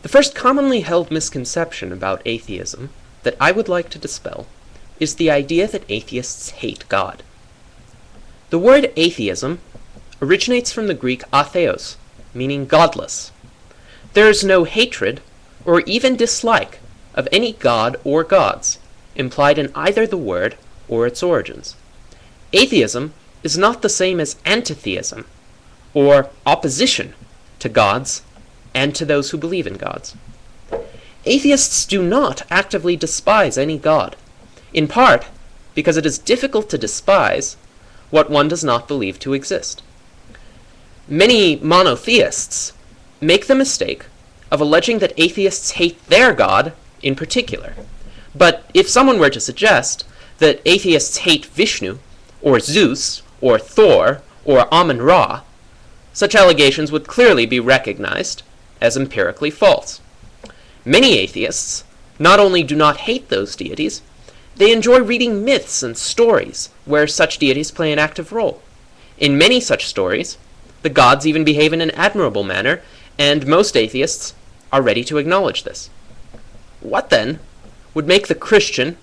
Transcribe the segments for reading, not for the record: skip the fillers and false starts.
The first commonly held misconception about atheism that I would like to dispel is the idea that atheists hate God. The word atheism originates from the Greek atheos, meaning godless. There is no hatred or even dislike of any god or gods implied in either the word or its origins. Atheism is not the same as antitheism, or opposition to gods and to those who believe in gods. Atheists do not actively despise any god, in part because it is difficult to despise what one does not believe to exist. Many monotheists make the mistake of alleging that atheists hate their god in particular. But if someone were to suggest that atheists hate Vishnu, or Zeus, or Thor, or Amun-Ra, such allegations would clearly be recognized as empirically false. Many atheists not only do not hate those deities, they enjoy reading myths and stories where such deities play an active role. In many such stories, the gods even behave in an admirable manner, and most atheists are ready to acknowledge this. What then would make the Christian,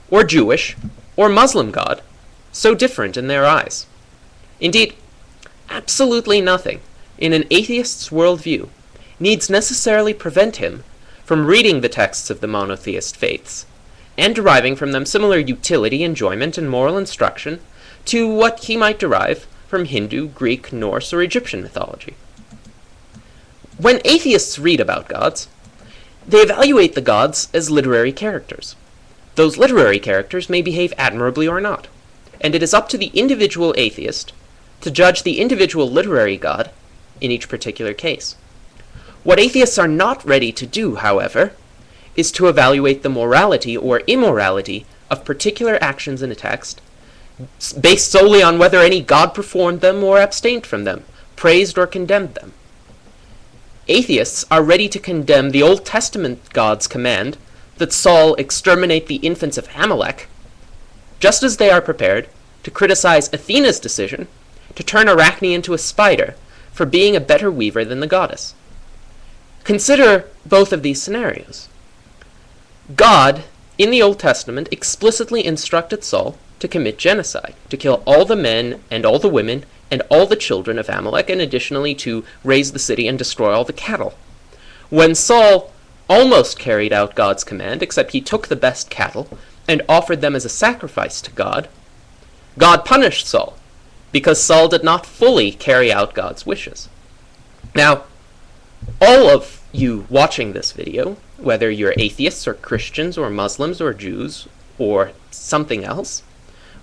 or Jewish, or Muslim god so different in their eyes? Indeed, absolutely nothing in an atheist's worldview needs necessarily prevent him from reading the texts of the monotheist faiths and deriving from them similar utility, enjoyment, and moral instruction to what he might derive from Hindu, Greek, Norse, or Egyptian mythology. When atheists read about gods, they evaluate the gods as literary characters. Those literary characters may behave admirably or not, and it is up to the individual atheist to judge the individual literary god in each particular case. What atheists are not ready to do, however, is to evaluate the morality or immorality of particular actions in a text based solely on whether any god performed them or abstained from them, praised or condemned them. Atheists are ready to condemn the Old Testament God's command that Saul exterminate the infants of Amalek, just as they are prepared to criticize Athena's decision to turn Arachne into a spider for being a better weaver than the goddess. Consider both of these scenarios. God, in the Old Testament, explicitly instructed Saul to commit genocide, to kill all the men and all the women and all the children of Amalek, and additionally to raze the city and destroy all the cattle. When Saul almost carried out God's command, except he took the best cattle and offered them as a sacrifice to God, God punished Saul because Saul did not fully carry out God's wishes. Now, all of you watching this video, whether you're atheists or Christians or Muslims or Jews or something else,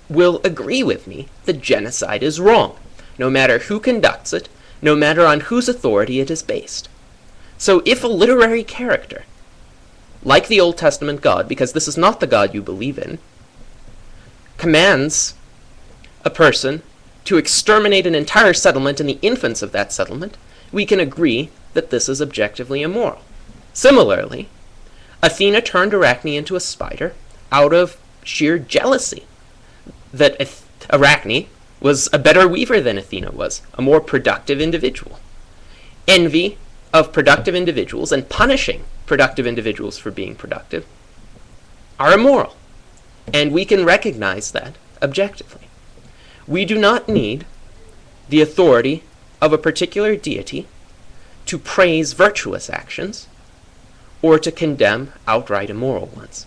will agree with me that genocide is wrong, no matter who conducts it, no matter on whose authority it is based. So if a literary character, like the Old Testament God, because this is not the God you believe in, commands a person to exterminate an entire settlement and the infants of that settlement, we can agree that this is objectively immoral. Similarly, Athena turned Arachne into a spider out of sheer jealousy that Arachne was a better weaver than Athena was, a more productive individual. Envy of productive individuals and punishing productive individuals for being productive are immoral, and we can recognize that objectively. We do not need the authority of a particular deity to praise virtuous actions or to condemn outright immoral ones.